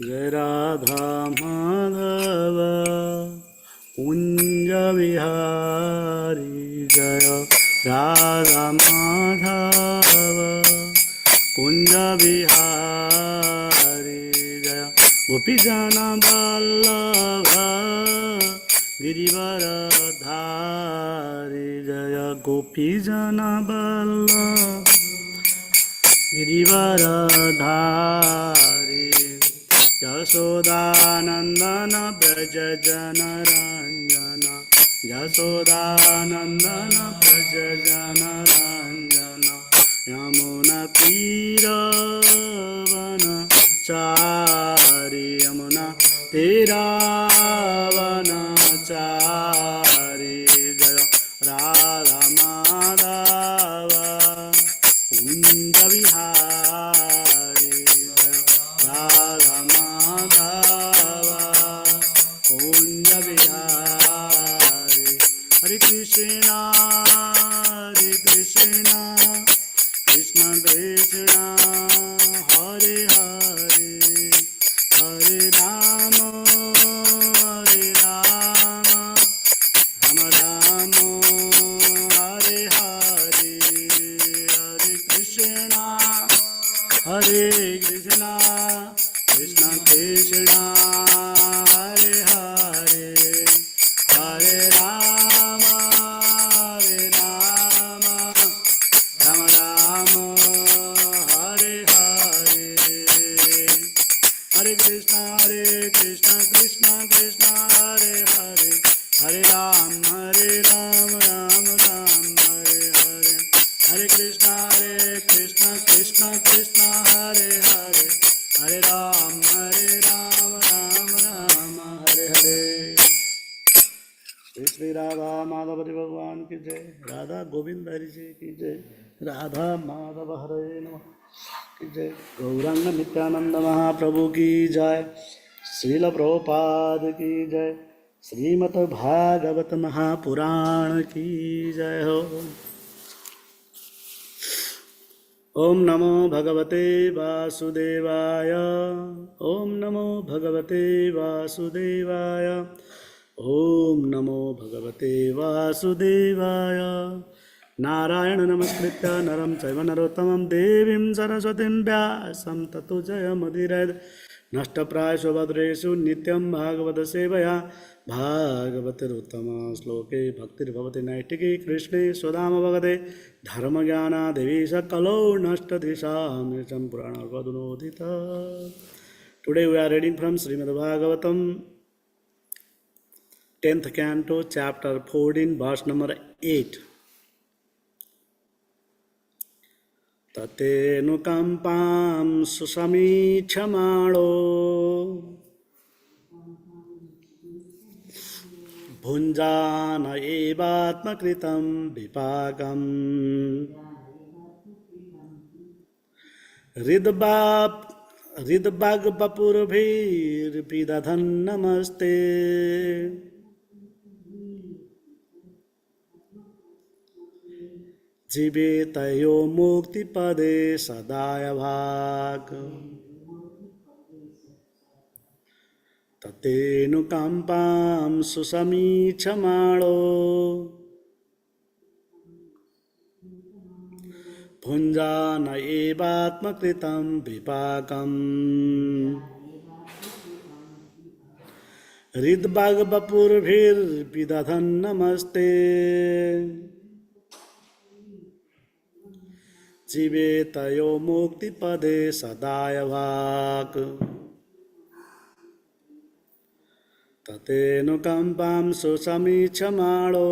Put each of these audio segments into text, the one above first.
जय राधा माधव कुंज विहारी जय राधा माधव कुंज विहारी जय गोपीजन वल्लभ गिरिवरधारी जय गोपीजन वल्लभ गिरिवरधारी यशोदानंदन व्रज जनरंजन यशोदानंदन व्रज जनरंजन यमुना तीरवन चारि यमुना तीरवन चारि जय राधा माधव कुंज विहारी राधा माधव कुंज विहारी हरे कृष्णा कृष्ण कृष्ण हरे हरे हरे राम राम राम हरे हरे हरे कृष्णा कृष्ण कृष्ण हरे हरे हरे राम राम राम हरे हरे हरे कृष्ण कृष्ण कृष्ण हरे हरे हरे राम राम राम हरे हरे हरे कृष्ण कृष्ण कृष्ण हरे हरे हरे राम राम राम हरे हरे श्री राधा माधव भगवान की जय राधा गोविंद हरि जी की जय राधा माधव हरे नमः की जय गौरांग नित्यानंद महाप्रभु की जय श्रील प्रभुपाद की जय श्रीमद् भागवत महापुराण की जय हो। ओम नमो भगवते वासुदेवाय ओम नमो भगवते वासुदेवाय ओम नमो भगवते वासुदेवाय नारायण नमस्कृत्य नरं चैव नरोत्तमं देवीं सरस्वतीं व्यासं ततो जयमुदीरयेत् नष्टप्रायेषु भद्रेषु नित्यं भागवत सेवया भागवतिरुत्तमा श्लोके भक्तिर्भवति नैष्टिकी कृष्णे स्वधाम भगवते धर्मज्ञानादेवी सकलो नष्टदिशां पुराणपदुनोदिता। Today we are reading from Srimad Bhagavatam 10th canto chapter 14 verse number 8. ततेऽनुकम्पां सुसमीक्षमाणो भुञ्जान एवात्मकृतं विपाकम् हृद्वाग्वपुर्भिर्विदधन् नमस्ते जीवेतयो मुक्तिपदे सदायभाक् ततेऽनुकम्पां सुसमीक्षमाणो भुञ्जान एवात्मकृतं विपाकम् हृद्वाग्वपुर्भिर्विदधन् नमस्ते जीवेतयो मुक्तिपदे सदायभाक् ततेऽनुकम्पां सुसमीक्षमाणो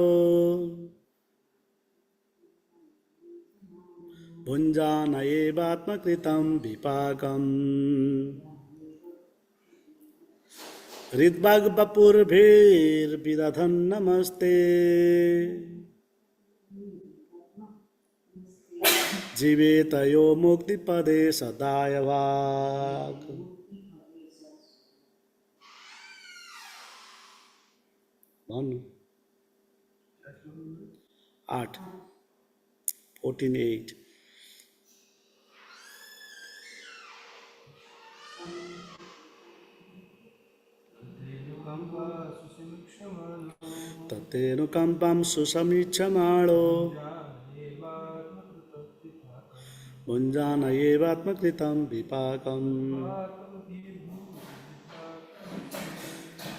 भुञ्जान एवात्मकृतं विपाकम् हृद्वाग्वपुर्भिर्विदधन् नमस्ते जीवेतयो मुक्तिपदे सदायभाक्। 8 14:8 Tatenukampam susamichamalo Bunjana yevatmakritam vipakam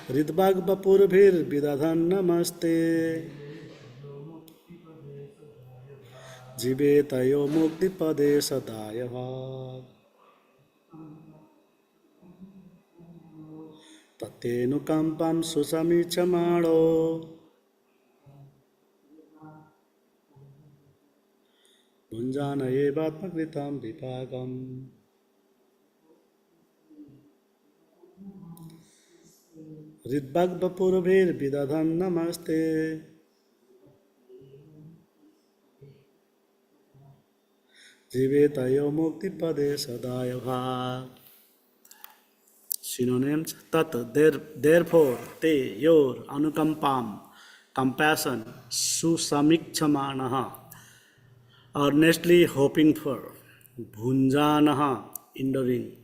Ridbag bapurvir vidadhan namaste Jivetayo muktipade sadayavad Tatenukampam susamichamalo Bunjana yevatmakritam vipakam Ridbag bapurvir vidadhan namaste Jivetayo muktipade sadayavad. Synonyms: tat, therefore, te, your, anukampam, compassion, susamikchamanaha, earnestly hoping for, bhunjanaha, enduring,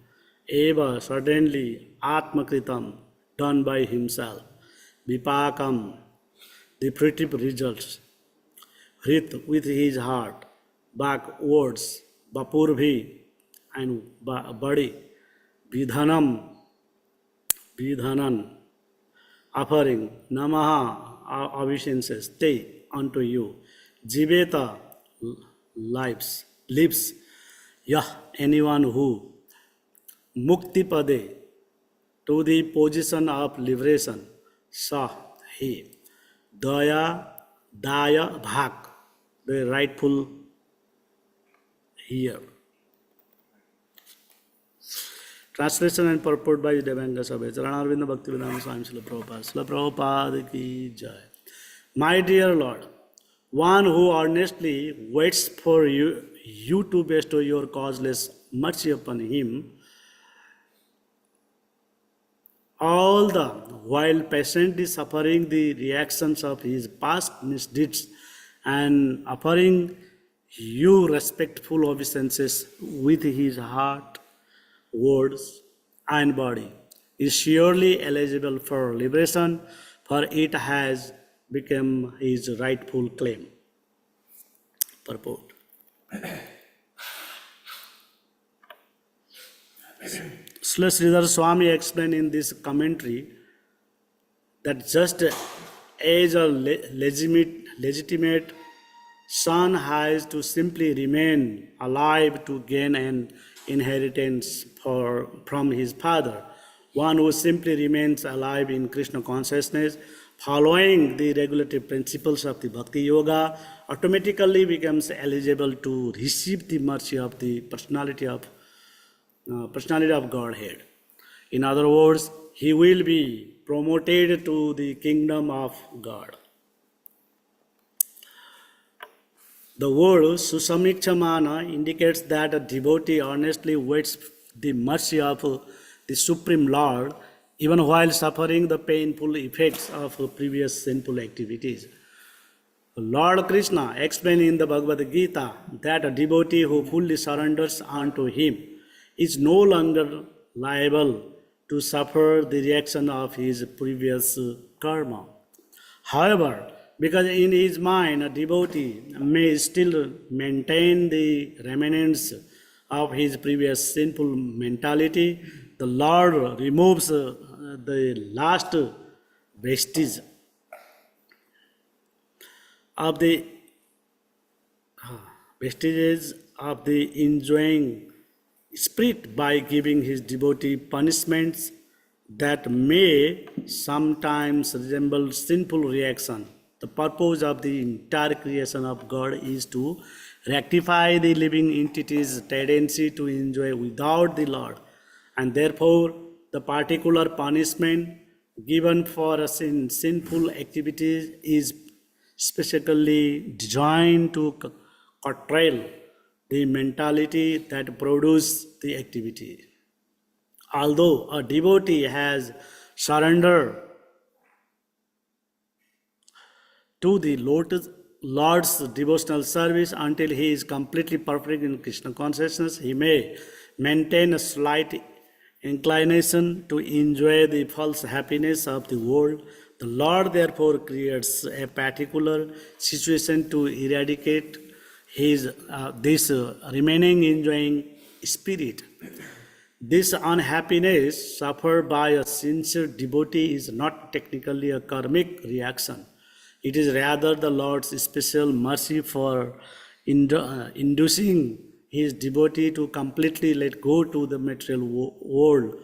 eva, certainly, atmakritam, done by himself, vipakam, the pretty results, hrit, with his heart, backwards, bapurbhi, and body, vidhanam, vidhanan, offering, namaha, obeisances, te, unto you, jiveta, lives, yah, anyone who, muktipade, to the position of liberation, sa, he, daya, bhak, the rightful here. Translation and purport by Devanga Sabha. Charanarvinda Bhaktivedanta Swami Srila Prabhupada. Srila Prabhupada ki jai. My dear Lord, one who earnestly waits for you to bestow your causeless mercy upon him, all the while patiently suffering the reactions of his past misdeeds and offering you respectful obeisances with his heart, words, and body, is surely eligible for liberation, for it has become his rightful claim. Purport. Srila Sridhar Swami explained in this commentary that just as a legitimate son has to simply remain alive to gain an inheritance from his father, one who simply remains alive in Krishna consciousness, following the regulative principles of the Bhakti Yoga, automatically becomes eligible to receive the mercy of the personality of Godhead. In other words, he will be promoted to the kingdom of God. The word susamikchamana indicates that a devotee earnestly waits the mercy of the Supreme Lord even while suffering the painful effects of previous sinful activities. Lord Krishna explained in the Bhagavad Gita that a devotee who fully surrenders unto him is no longer liable to suffer the reaction of his previous karma. However, because in his mind a devotee may still maintain the remnants of his previous sinful mentality, the Lord removes the last vestige of the vestiges of the enjoying spirit by giving his devotee punishments that may sometimes resemble sinful reaction. The purpose of the entire creation of God is to rectify the living entity's tendency to enjoy without the Lord, and therefore the particular punishment given for a sinful activities is specifically designed to curtail the mentality that produced the activity. Although a devotee has surrendered to the Lord's devotional service until he is completely perfect in Krishna consciousness, he may maintain a slight inclination to enjoy the false happiness of the world, The Lord therefore creates a particular situation to eradicate this remaining enjoying spirit. This unhappiness suffered by a sincere devotee is not technically a karmic reaction. It is rather the Lord's special mercy for inducing his devotee to completely let go to the material world.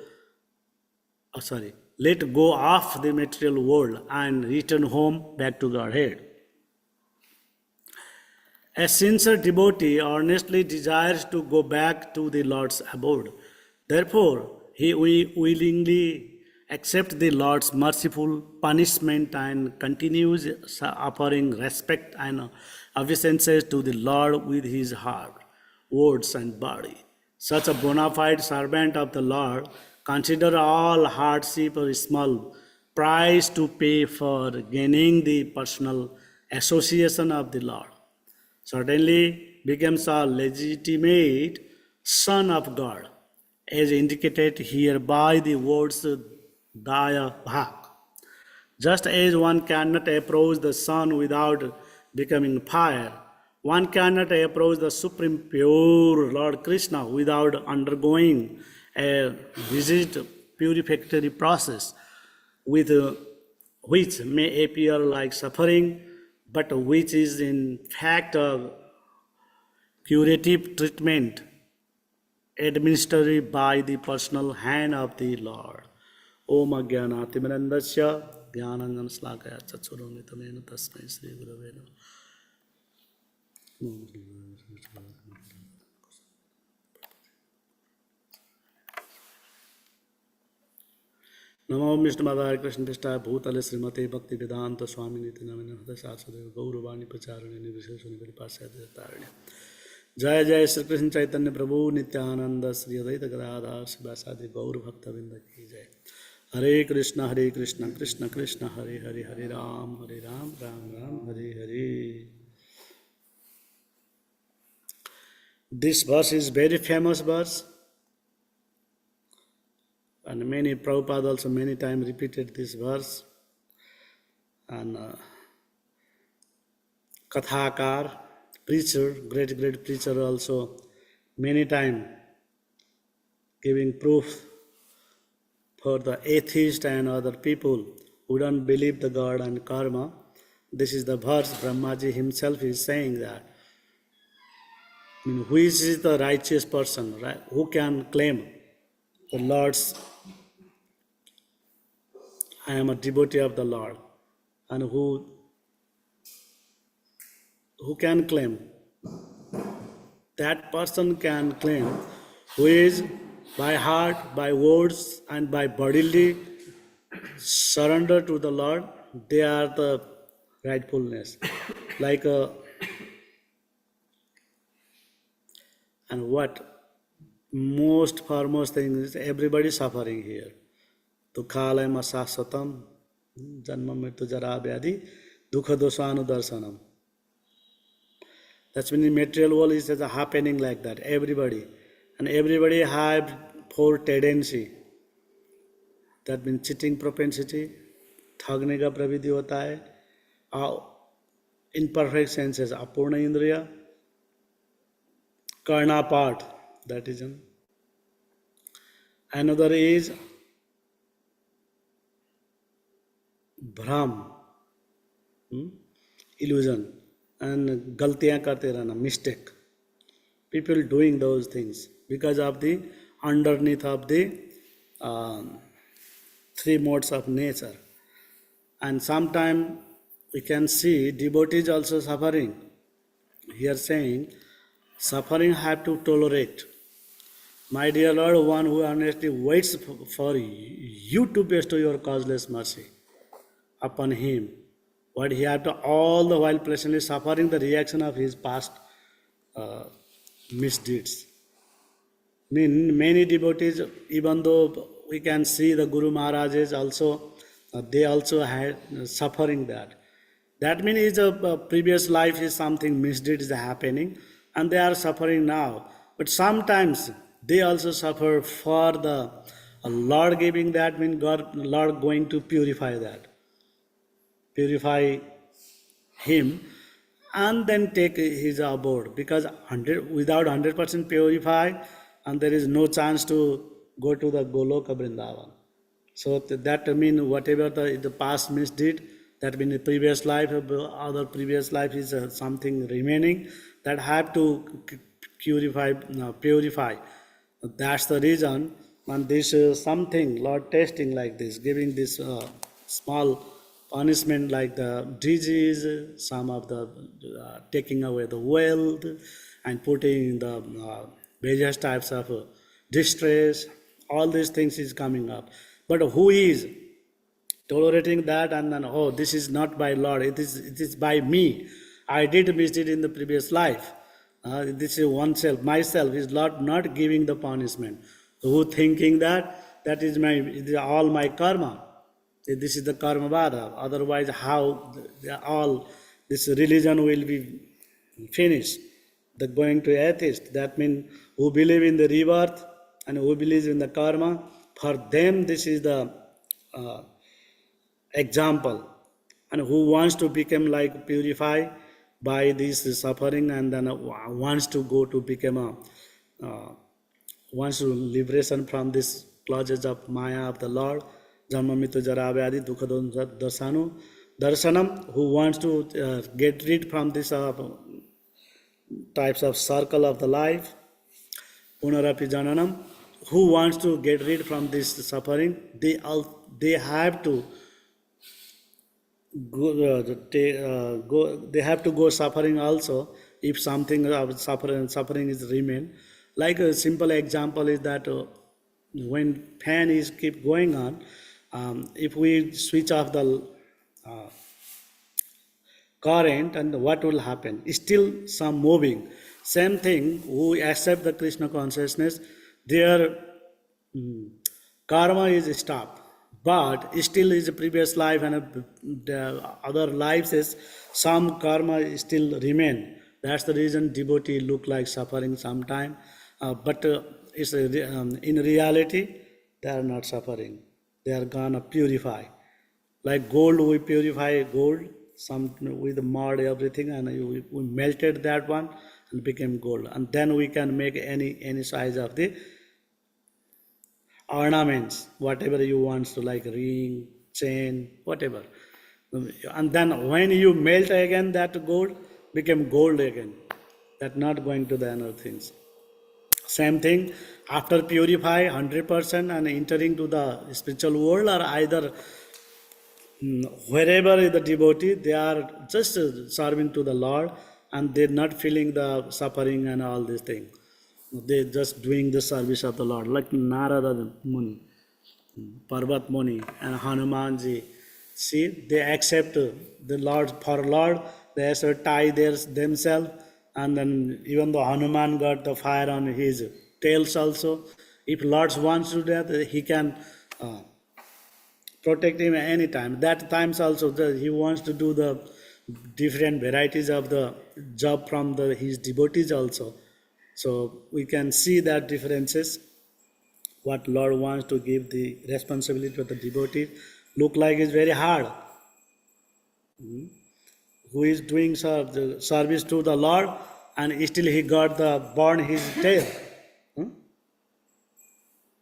Let go of the material world and return home back to Godhead. A sincere devotee earnestly desires to go back to the Lord's abode. Therefore, he willingly accepts the Lord's merciful punishment and continues offering respect and obeisances to the Lord with his heart, words, and body. Such a bona fide servant of the Lord considers all hardship a small price to pay for gaining the personal association of the Lord. Certainly becomes a legitimate son of God, as indicated here by the words Daya Bhak. Just as one cannot approach the sun without becoming fire, one cannot approach the supreme pure Lord Krishna without undergoing a rigid purificatory process with which may appear like suffering, but which is in fact a curative treatment administered by the personal hand of the Lord. Om Ajnanaatimirandasya Jnananjana Slakaya Chakshurumitamena Tasmai Shri Gurave Namaः. नमो विष्णुमादाय कृष्ण पृष्ठाय भूतले श्रीमते भक्ति वेदांत स्वामी निति नमन हृदय शास्त्रदेव गौरवाणी प्रचारणे निर्विशेष निगरिपाशारण्य जय जय श्री कृष्ण चैतन्य प्रभु नित्यानंद श्री अद्वैत गदाधर शिवासादि गौर भक्तवृंद की जय। हरे Krishna Krishna Krishna Hare Hare Hare Ram Ram Ram Hare Hare. This verse is very famous verse. And Prabhupada also many times repeated this verse. And Kathakar, preacher, great preacher also many times giving proof for the atheist and other people who don't believe the God and karma. This is the verse Brahmaji himself is saying that. Who is the righteous person, right? Who can claim the Lord's, I am a devotee of the Lord, and who can claim? That person can claim who is by heart, by words, and by bodily surrender to the Lord. They are the rightfulness. Like and what most foremost thing is everybody suffering here. Dukhalayam asaswatam, janma mrityu jara vyadhi, dukha dosanu darsanam. That's when the material world is happening like that. Everybody. And everybody have four tendency. That means cheating propensity, thagne ka pravidhi hota hai, imperfect senses, apurna indriya, karna part, that is one. Another is भ्रम, illusion, and galtiyan karte rehna, mistake. People doing those things because of the underneath of the three modes of nature. And sometimes we can see devotees also suffering. Here saying, suffering have to tolerate. My dear Lord, one who honestly waits for you to bestow your causeless mercy upon him, but he had to all the while pleasantly suffering the reaction of his past misdeeds. Many devotees, even though we can see the Guru Maharajas also, they also had suffering that. That means previous life is something misdeed is happening and they are suffering now. But sometimes they also suffer for the Lord giving that, means God, Lord going to purify that. purify him, and then take his abode, because without 100% purify, and there is no chance to go to the Goloka Vrindavan. So that means whatever the past misdeed, that means the previous life, other previous life is something remaining that have to purify. That's the reason, and this something Lord testing like this, giving this small punishment like the disease, some of the taking away the wealth, and putting the various types of distress. All these things is coming up. But who is tolerating that, and then, oh, this is not by Lord, it is by me. I did misdeed in the previous life. This is oneself, myself is Lord not giving the punishment. Who thinking that is all my karma. This is the karma vada. Otherwise, how all this religion will be finished? The going to atheist, that means who believe in the rebirth and who believes in the karma, for them this is the example. And who wants to become like purify by this suffering, and then wants to go to become wants to liberation from this clutches of Maya of the Lord, Janma Mrityu Jara Vyadi Dukha Darshanam, who wants to get rid from this types of circle of the life, Punarapi Jananam, who wants to get rid from this suffering, they have to they have to go suffering also, if something of suffering is remain. Like a simple example is that when fan is keep going on, if we switch off the current, and what will happen? Still some moving. Same thing, who accept the Krishna consciousness, their karma is stopped. But still is a previous life, and the other lives is some karma still remain. That's the reason devotee look like suffering sometime. But it's in reality, they are not suffering. They are gonna purify. Like gold, we purify gold, some with mud, everything, and we melted that one and became gold. And then we can make any size of the ornaments, whatever you want to, like ring, chain, whatever. And then when you melt again, that gold became gold again. That not going to the other things. Same thing, after purify 100% and entering to the spiritual world, or either wherever the devotee, they are just serving to the Lord, and they're not feeling the suffering and all these things. They're just doing the service of the Lord, like Narada Muni, Parvat Muni, and Hanumanji. See, they accept the Lord for Lord. They have to tie themselves, and then even though Hanuman got the fire on his tails also, if Lord wants to do that, he can protect him any time. That times also he wants to do the different varieties of the job from his devotees also. So we can see that differences. What Lord wants to give the responsibility to the devotee look like is very hard. Who is doing the service to the Lord, and still he got the burn his tail.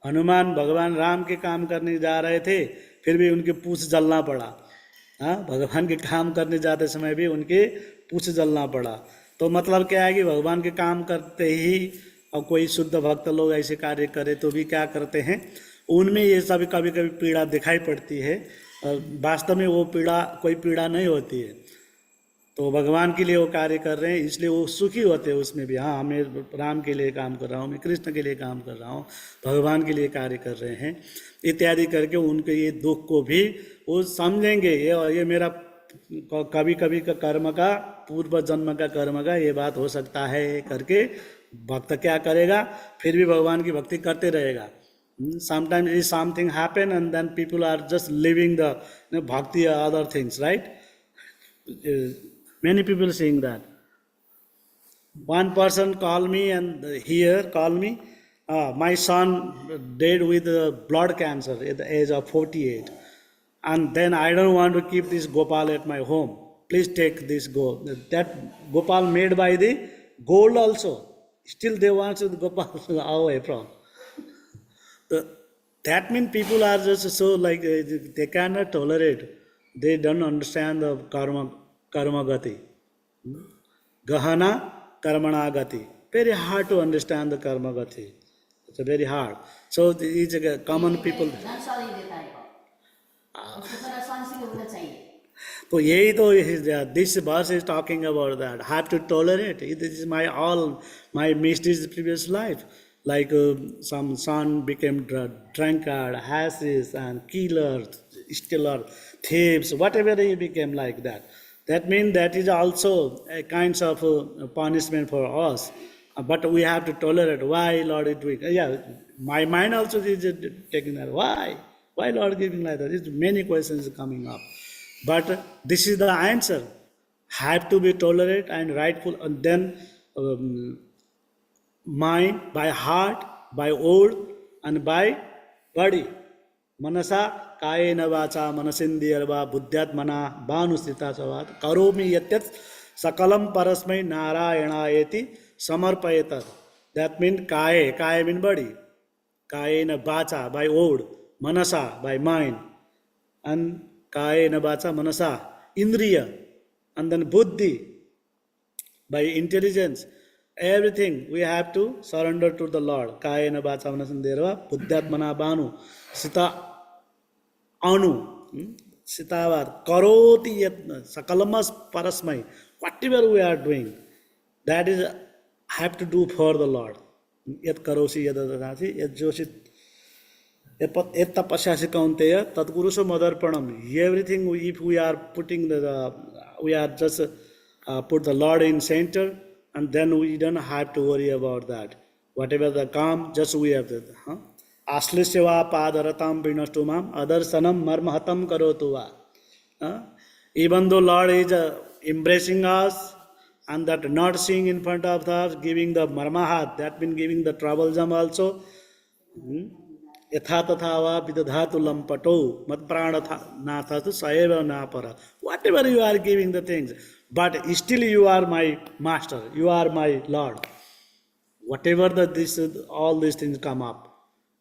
Hanuman भगवान राम के काम करने जा रहे थे, फिर भी उनके पूछ जलना पड़ा. हाँ, भगवान के काम करने जाते समय भी उनके पूछ जलना पड़ा. तो मतलब क्या है कि भगवान के काम करते ही, और कोई शुद्ध भक्त लोग ऐसे कार्य करे तो भी क्या करते हैं, उनमें ये सभी कभी कभी पीड़ा दिखाई पड़ती है. वास्तव में वो पीड़ा कोई पीड़ा नहीं होती है. तो भगवान के लिए वो कार्य कर रहे हैं, इसलिए वो सुखी होते हैं उसमें भी. हाँ, मैं राम के लिए काम कर रहा हूँ, मैं कृष्ण के लिए काम कर रहा हूँ, भगवान के लिए कार्य कर रहे हैं इत्यादि करके उनके ये दुख को भी वो समझेंगे. ये मेरा कभी कभी का कर्म का, पूर्व जन्म का कर्म का ये बात हो सकता है करके भक्त क्या करेगा, फिर भी भगवान की भक्ति करते रहेगा. Sometimes something happen and then people are just living the bhakti or other things, right? Many people saying that. One person call me and call me, my son died with blood cancer at the age of 48. And then I don't want to keep this Gopal at my home. Please take this go. That Gopal made by the gold also. Still they want the Gopal away from. The, that means people are just so like they cannot tolerate. They don't understand the karma gati. Gahana karmana gati. Very hard to understand the karma gati. It's a very hard. So it's a common people. So यही तो this verse is talking about that. Have to tolerate. This is my all my misdeeds previous life. Like some son became drunkard, hashes and killer, stealer, thieves, whatever he became like that. That means that is also a kind of punishment for us. But we have to tolerate. Why Lord is doing? Yeah, my mind also is taking that. Why? Why Lord giving like that? There's many questions coming up. But this is the answer. Have to be tolerant and rightful, and then mind, by heart, by word, and by body. Manasa kayena vacha manasindiyarva buddhyatmana banusthita savat karomi yatyat sakalam parasmai narayanaeti samarpayetat. That means kaya means body. Kayena vacha by word, manasa by mind, and kayena vacha manasa indriya, and then buddhi by intelligence. Everything we have to surrender to the Lord. Kayena vacha manasindiyarva buddhyatmana banu sita anu sitavat karoti yatna sakalamas parasmai. Whatever we are doing, that is have to do for the Lord. Yat karosi yadadasi yat joshit yat tapasyasi kaunteya tatpuruso madarpanam. Everything if we are putting we are just put the Lord in center, and then we don't have to worry about that. Whatever the come, just we have to. Aslisyava padaratam vinastumam adarsanam marmahatam karotuva. Even though Lord is embracing us, and that not seeing in front of us, giving the marmahat, that means giving the troublesome also. Yatha tathava vidadhatu lampato mat prana nathatu saeva napara. Whatever you are giving the things, but still you are my master, you are my Lord. Whatever all these things come up,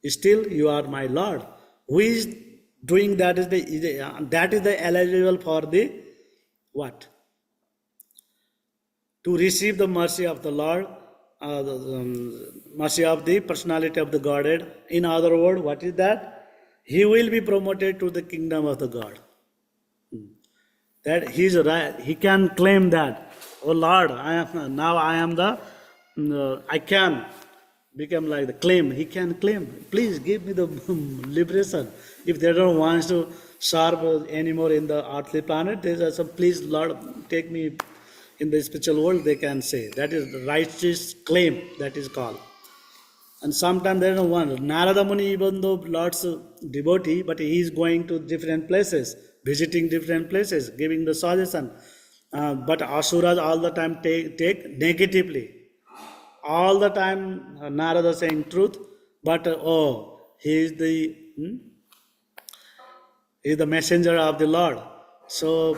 still you are my Lord. Who is doing that is the eligible for the what? To receive the mercy of the Lord, mercy of the personality of the Godhead. In other words, what is that? He will be promoted to the kingdom of the God. That he is right. He can claim that, oh Lord, I can become like the claim. He can claim, please give me the liberation. If they don't want to serve anymore in the earthly planet, they say, please Lord, take me in the spiritual world, they can say. That is the righteous claim, that is called. And sometimes they don't want. Narada Muni, even though Lord's devotee, but he is going to different places, visiting different places, giving the suggestion. But Asuras all the time take negatively. All the time Narada saying truth, but he is the messenger of the Lord. So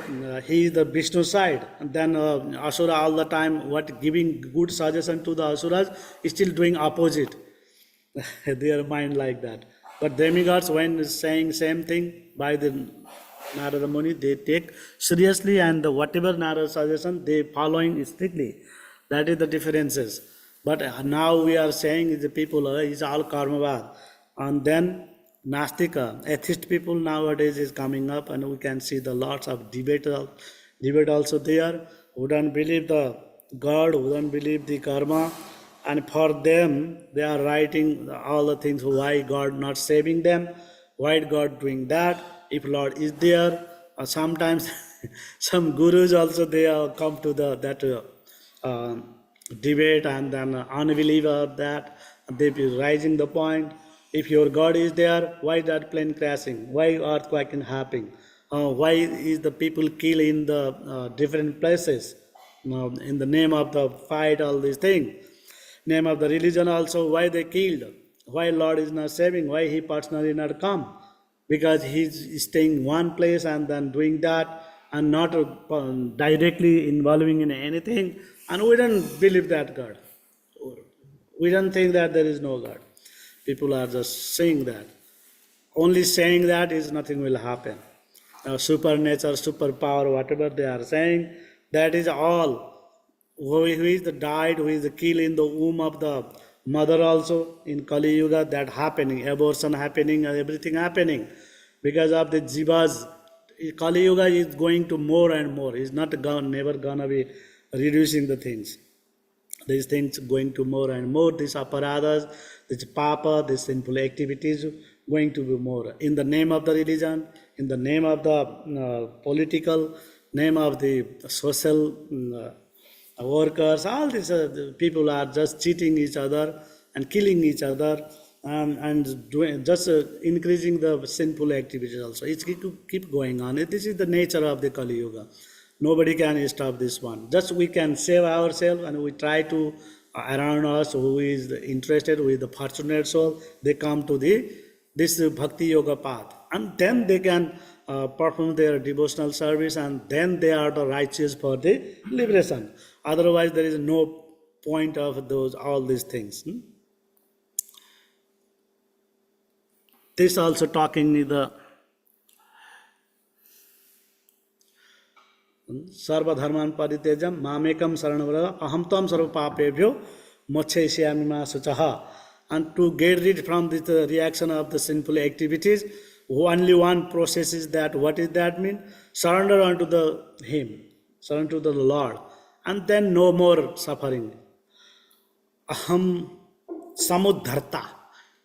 he is the Vishnu side, and then Asura all the time giving good suggestion to the Asuras is still doing opposite. Their mind like that. But demigods, when saying same thing by the Narada Muni, they take seriously, and whatever Narada suggestion they following strictly. That is the differences. But now we are saying the people is all karmavad, and then Nastika, atheist people nowadays is coming up, and we can see the lots of debate also there. Who don't believe the God, who don't believe the karma, and for them they are writing all the things. Why God not saving them? Why God doing that? If Lord is there, sometimes some gurus also they come to that debate, and then unbeliever that they be raising the point. If your God is there, why that plane crashing? Why earthquake happening? Why is the people kill in the different places? In the name of the fight, all these things. Name of the religion also, why they killed? Why Lord is not saving? Why he personally not come? because he's staying in one place and then doing that and not directly involving in anything. And we don't believe that God. We don't think that there is no God. People are just saying that. Only saying that is nothing will happen. Supernature, superpower, whatever they are saying, that is all. Who is the died, who is the killed in the womb of the mother also in Kali Yuga, that happening, abortion happening, everything happening. Because of the jivas, Kali Yuga is going to more and more. It's not never gonna be reducing the things. These things going to more and more, these aparadhas, this papa, these sinful activities going to be more. In the name of the religion, in the name of the political, name of the social workers, all these the people are just cheating each other and killing each other and doing, just increasing the sinful activities also. It's keep going on. This is the nature of the Kali Yuga. Nobody can stop this one. Just we can save ourselves and we try to around us who is interested with the fortunate soul, they come to this bhakti yoga path, and then they can perform their devotional service, and then they are the righteous for the liberation. Otherwise, there is no point of those all these things. This also talking in the सर्वधर्मान परित्यजम मामेकम शरणव्रज अहम तम सर्व पापेभ्यो मोक्षयिष्यामि मा शुचः. And to get rid from this reaction of the sinful activities, only one process is that. What is that mean? Surrender unto the Him, surrender to the Lord, and then no more suffering. Aham samudharta.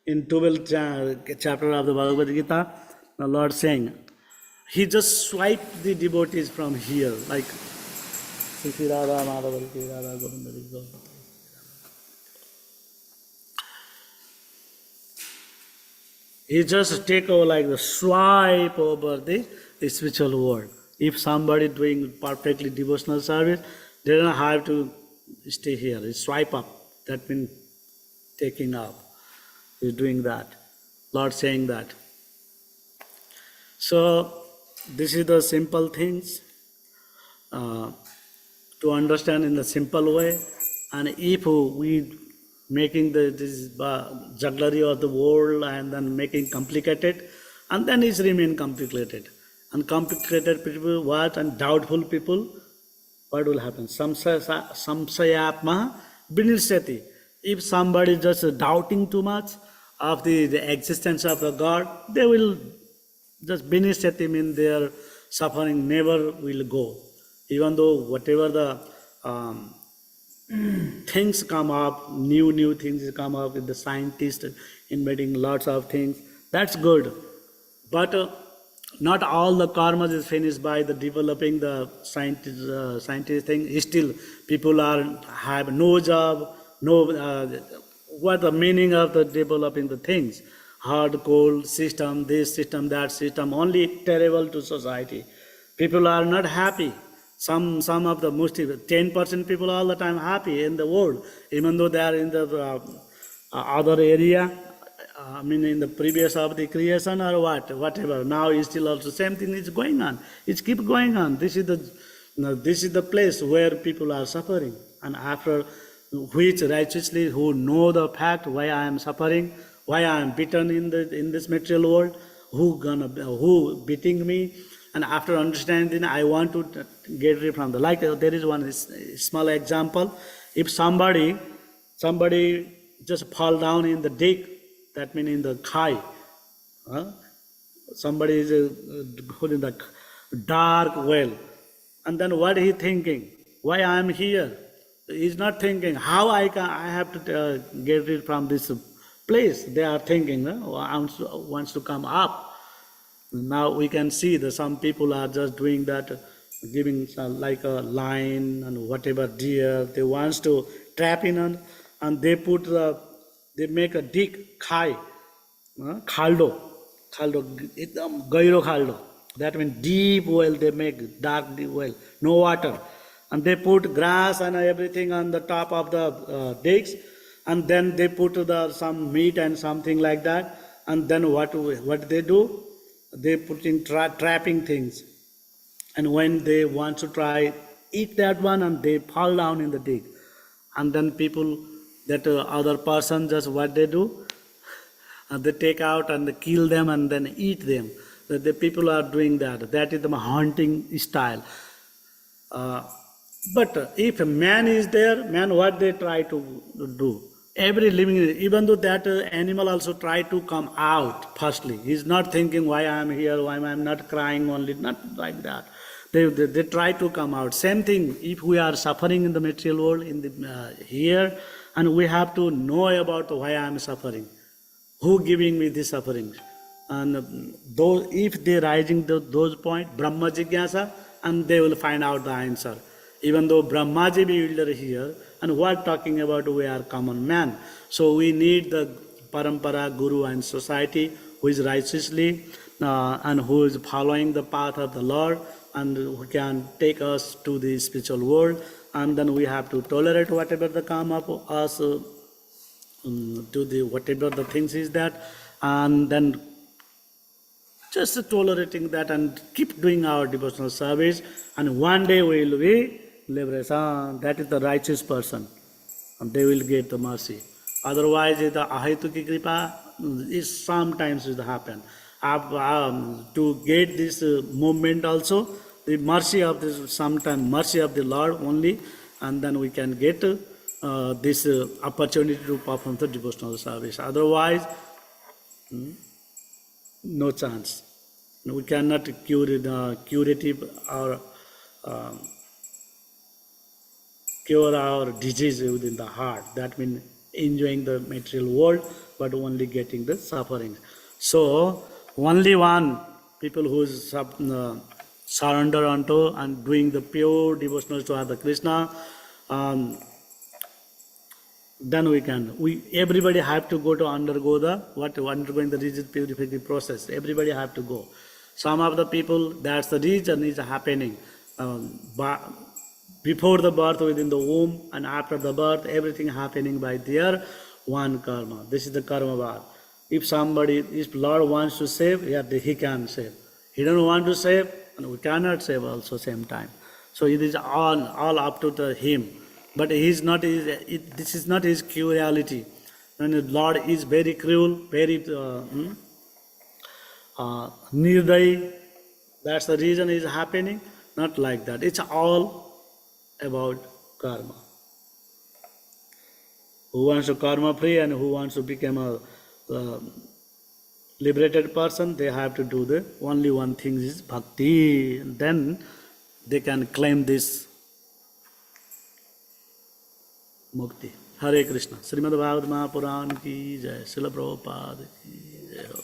In 12th chapter of the Bhagavad Gita, the Lord saying, He just swiped the devotees from here, like Sri Radha Madhava Radha Govinda. He just take over like the swipe over the spiritual world. If somebody doing perfectly devotional service, they don't have to stay here. It's swipe up. That means taking up. He's doing that. Lord saying that. So this is the simple things to understand in the simple way. And if we making this jugglery of the world and then making complicated, and then it remain complicated. And complicated people, what? And doubtful people, what will happen? Samsayatma vinilsati. If somebody just doubting too much of the existence of the God, they will just vinilsati, mean their suffering never will go. Even though whatever the things come up, new things come up with the scientists inventing lots of things, that's good. But not all the karma is finished by the developing the scientist thing. Still, people have no job, no what the meaning of the developing the things. Hard, cold system, this system, that system, only terrible to society. People are not happy. Some of the most 10% people all the time happy in the world, even though they are in the other area. I mean, in the previous of the creation or whatever. Now is still also same thing is going on. It keeps going on. This is the place where people are suffering, and after which righteously who know the fact why I am suffering, why I am beaten in this material world, who beating me. And after understanding, I want to get rid from the, like there is one small example. If somebody just fall down in the dig, that means in the khai, somebody is holding the dark well, and then what he thinking? Why I am here? He's not thinking how I have to get rid from this place. They are thinking, wants to come up. Now we can see that some people are just doing that, giving like a lion and whatever deer they wants to trap in, and they they make a deep khai, khaldo, gairo khaldo. That means deep well they make, dark deep well, no water, and they put grass and everything on the top of the digs, and then they put some meat and something like that, and then what they do? they put in trapping things, and when they want to try eat that one, and they fall down in the dig, and then people, that other person, just what they do, they take out and they kill them and then eat them. The people are doing that. That is the hunting style. Uh, but if a man is there, man, what they try to do? Every living, even though that animal also try to come out firstly. He's not thinking why I am here, why I am not crying only, not like that. They try to come out. Same thing, if we are suffering in the material world, in the here, and we have to know about why I am suffering. Who giving me this suffering? And those, if they rising those point, Brahma Jigyasa, and they will find out the answer. Even though Brahmaji bewildered here, and what talking about, we are common man. So we need the parampara, guru and society who is righteously and who is following the path of the Lord, and who can take us to the spiritual world. And then we have to tolerate whatever the come up us to the whatever the things is that, and then just tolerating that and keep doing our devotional service, and one day we will be liberation. That is the righteous person, and they will get the mercy. Otherwise, the ahituki kripa is sometimes will happen. To get this movement also, the mercy of this, sometimes mercy of the Lord only, and then we can get this opportunity to perform the devotional service. Otherwise, no chance. We cannot curative or um, cure our disease within the heart. That means enjoying the material world, but only getting the suffering. So only one people who is surrender unto and doing the pure devotional to Radha Krishna, um, then we can. Everybody have to go to undergo the undergoing the rigid purification process. Everybody have to go. Some of the people, that's the reason is happening. Before the birth, within the womb, and after the birth, everything happening by their one karma. This is the karma bar. If Lord wants to save, yeah, he can save. He don't want to save, and we cannot save also same time. So it is all up to him. But this is not his cruelty. And the Lord is very cruel, very nirdai. That's the reason is happening. Not like that. It's all about karma. Who wants to karma free and who wants to become a liberated person, they have to do the only one thing is bhakti. And then they can claim this मुक्ति. हरे कृष्ण. श्रीमद् भागवत महापुराण की जय. श्रील प्रभुपाद की जय हो.